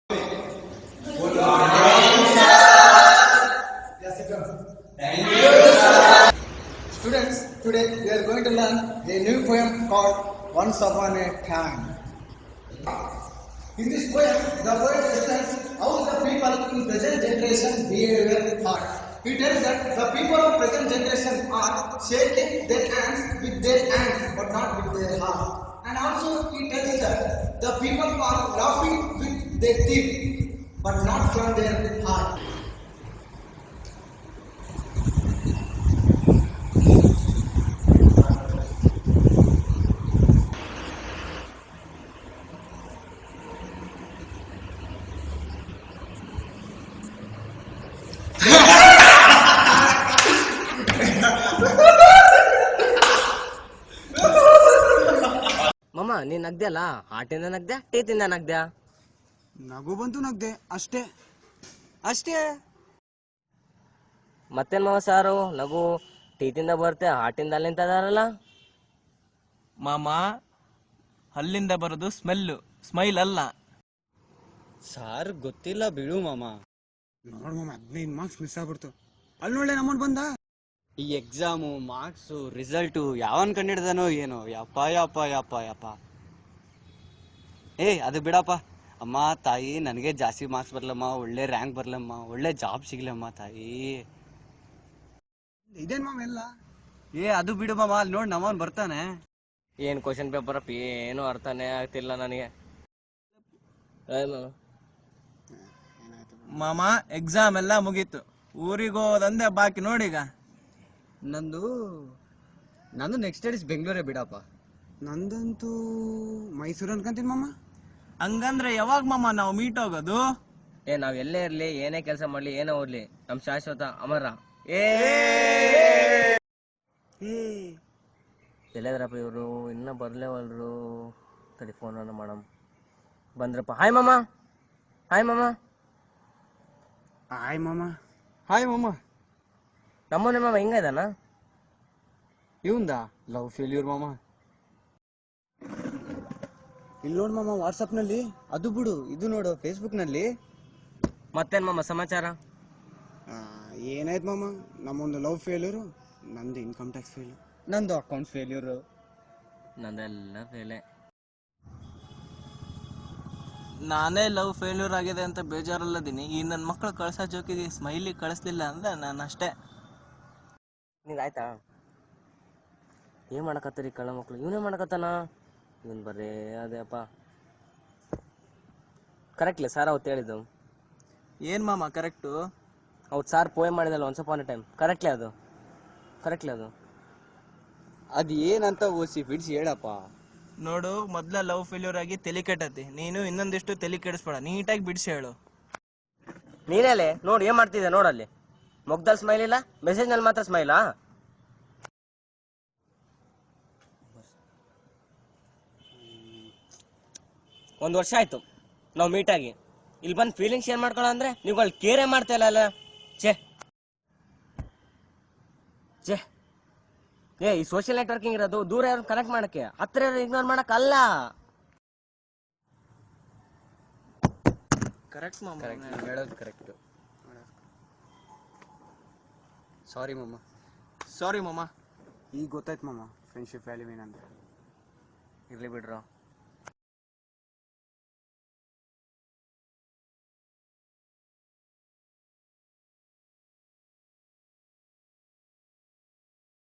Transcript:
Students, today we are going to learn a new poem called Once Upon a Time. In this poem, the poet explains how the people in present generation behavior are. He tells that the people of present generation are shaking their hands with their hands but not with their heart. And also he tells that the people are laughing with their teeth but not from their heart. ಮಮ್ಮ ನೀನ್ ನಗ್ದೆ ಅಲ್ಲ, ಹಾಟಿಂದ ನಗ್ದೆ, ಟೀತಿಂದ ನಗ್ದೆ? ನಗು ಬಂತು, ನಗ್ದೆ ಅಷ್ಟೇ ಅಷ್ಟೇ. ಮತ್ತೇನ್ ಮಾವ ಸಾರು, ನಗು ಟೀತಿಂದ ಬರುತ್ತೆ, ಹಾಟಿಂದ ಅಲ್ಲಿಂದ ಅದಾರಲ್ಲ? ಮಾಮ, ಹಲ್ಲಿಂದ ಬರೋದು ಸ್ಮೈಲ್ ಅಲ್ಲ. ಸಾರ್ ಗೊತ್ತಿಲ್ಲ ಬಿಡು ಮಾಮ. ನೋಡ್ ಮಾಮ, 15 ಮಾರ್ಕ್ಸ್ ಮಿಸ್ ಆಗ್ಬಿಡ್ತು. ಅಲ್ಲಿ ಒಳ್ಳೆ ಅಮೌಂಟ್ ಬಂದ. ಈ ಎಕ್ಸಾಮು ಮಾರ್ಕ್ಸು ರಿಸಲ್ಟು ಯಾವನ್ ಕಂಡಿಡ್ದಾನೋ ಏನೋ. ಯಪ್ಪ ಯಪ್ಪ ಯಪ್ಪ ಯಪ್ಪ. ಅದು ಬಿಡಪ್ಪ. ಅಮ್ಮ ತಾಯಿ, ನನಗೆ ಜಾಸ್ತಿ ಮಾರ್ಕ್ಸ್ ಬರ್ಲಮ್ಮ, ಒಳ್ಳೆ ರ್ಯಾಂಕ್ ಬರ್ಲಮ್ಮ, ಒಳ್ಳೆ ಜಾಬ್ ಸಿಗ್ಲಮ್ಮ ತಾಯಿ. ಇದೇನ್ ಮಾಮ ಎಲ್ಲ? ಅದು ಬಿಡು ಮಾಮ, ಅಲ್ಲಿ ನೋಡಿ ನಮ್ಮವನ್ ಬರ್ತಾನೆ. ಏನ್ ಕ್ವಶನ್ ಪೇಪರ್ ಅಪ್ಪ, ಏನು ಅರ್ಥನೇ ಆಗ್ತಿಲ್ಲ ನನಗೆ. ಮಾಮ, ಎಕ್ಸಾಮ್ ಎಲ್ಲ ಮುಗೀತು, ಊರಿಗೆ ಹೋದಂದೆ ಬಾಕಿ ನೋಡೀಗ. ನಂದು ನೆಕ್ಸ್ಟ್ ಸ್ಟಡೀಸ್ ಬೆಂಗಳೂರೇ ಬಿಡಪ್ಪ. ನಂದಂತೂ ಮೈಸೂರು ಅನ್ಕಂತೀನಿ ಮಾಮ. ಹಂಗಂದ್ರೆ ಯಾವಾಗ ಮಾಮ ನಾವು ಮೀಟ್ ಹೋಗೋದು? ನಾವ್ ಎಲ್ಲೇ ಇರ್ಲಿ, ಏನೇ ಕೆಲಸ ಮಾಡ್ಲಿ, ಏನೋ ಓದ್ಲಿ, ನಮ್ ಶಾಶ್ವತ ಅಮರ. ಎಲ್ಲದ್ರಪ್ಪ ಇವರು, ಇನ್ನ ಬರ್ಲೇವಲ್ರು. ತಡಿ ಫೋನ್ ಮಾಡಮ್. ಬಂದ್ರಪ್ಪ. ಹಾಯ್ ಮಾಮ. ಹಾಯ್ ಮಾಮ. ಹಾಯ್ ಮಾಮ. ಹಾಯ್ ಮಾಮ. ನಮ್ಮನೆ ಮಾಮ ಹಿಂಗ ಇದಾನ? ಇವಂದ ಲವ್ ಫೇಲ್ಯೂರ್ ಮಾಮ. ಇಲ್ಲಿ ನೋಡ್ ಮಾಮ, ವಾಟ್ಸಪ್ ನಲ್ಲಿ. ಅದು ಬಿಡು, ಇದು ನೋಡು ಫೇಸ್ಬುಕ್ ನಲ್ಲಿ. ಮತ್ತೇನ್ ಮಾಮ ಸಮಾಚಾರ? ಏನಾಯ್ತು ಮಾಮ, ನಮ್ಮೊಂದು ಲವ್ ಫೇಲ್ಯೂರು, ನಂದು ಇನ್ಕಮ್ ಟ್ಯಾಕ್ಸ್ ಫೇಲ್, ನಂದು ಅಕೌಂಟ್ ಫೇಲ್ಯೂರು. ನಂದೆಲ್ಲ ಫೇಲೆ. ನಾನೇ ಲವ್ ಫೇಲ್ಯೂರ್ ಆಗಿದೆ ಅಂತ ಬೇಜಾರಲ್ಲದೀನಿ. ಈ ನನ್ನ ಮಕ್ಕಳು ಕಳ್ಸೋ ಜೋಕಿಗೆ ಸ್ಮೈಲಿ ಕಳಿಸ್ಲಿಲ್ಲ ಅಂದ್ರೆ ನಾನು ಅಷ್ಟೇ. ನಿಂಗಾಯ್ತಾ? ಏನ್ ಮಾಡಕತ್ತೀರಿ ಕಳ್ಳ ಮಕ್ಳು? ಇವನೇ ಮಾಡಕತ್ತಾನ. ಇವನ್ ಬರ್ರೇ ಅದೇಪ್ಪ. ಕರೆಕ್ಟ್ಲಿ ಸಾರ್ ಅವತ್ತು ಹೇಳಿದ್ದು. ಏನ್ ಮಾಮ ಕರೆಕ್ಟು? ಹೌದು ಸಾರ್ ಪೋಯಮ್ ಮಾಡಿದಲ್ಲ once upon a time. Correctly ಅದು. ಅದ್ ಏನಂತ ಓಸಿ ಬಿಡ್ಸಿ ಹೇಳಪ್ಪ. ನೋಡು, ಮೊದ್ಲ ಲವ್ ಫೇಲ್ಯೂರ್ ಆಗಿ ತಲೆ ಕೆಟ್ಟತಿ. ನೀನು ಇನ್ನೊಂದಿಷ್ಟು ತಲೆ ಕೆಡಿಸ್ಬೇಡ, ನೀಟಾಗಿ ಬಿಡಿಸಿ ಹೇಳು. ನೀನೇಲೆ ನೋಡಿ ಏನ್ ಮಾಡ್ತಿದ್ದೆ ನೋಡಲ್ಲಿ. ಮೊಗ್ದಲ್ಲಿ ಸ್ಮೈಲ್ ಇಲ್ಲ, ಮೆಸೇಜ್ ನಲ್ಲಿ ಮಾತ್ರ ಸ್ಮೈಲಾ? ಒಂದ್ ವರ್ಷ ಆಯ್ತು ನಾವು ಮೀಟ್ ಆಗಿ. ಇಲ್ಲಿ ಬಂದು ಫೀಲಿಂಗ್ ಶೇರ್ ಮಾಡ್ಕೊಳ್ಳೋ ಅಂದ್ರೆ ನೀವು ಅಲ್ಲಿ ಕೇರೆ ಮಾಡ್ತಾ ಇಲ್ಲ. ಛೇ ಈ ಸೋಷಿಯಲ್ ನೆಟ್ವರ್ಕಿಂಗ್ ಇರೋದು ದೂರ ಯಾರು ಕನೆಕ್ಟ್ ಮಾಡಕ್ಕೆ, ಹತ್ರ ಇಗ್ನೋರ್ ಮಾಡಕ್ ಅಲ್ಲ. ಕರೆಕ್ಟ್ ಮಾಮ, ಹೇಳೋದು ಕರೆಕ್ಟ್. ಸಾರಿ ಮಾಮ. ಈಗ ಗೊತ್ತಾಯ್ತು ಮಾಮ ಫ್ರೆಂಡ್ಶಿಪ್ ವ್ಯಾಲ್ಯೂ ಏನಂತ. ಇರ್ಲಿ ಬಿಡ್ರೋ.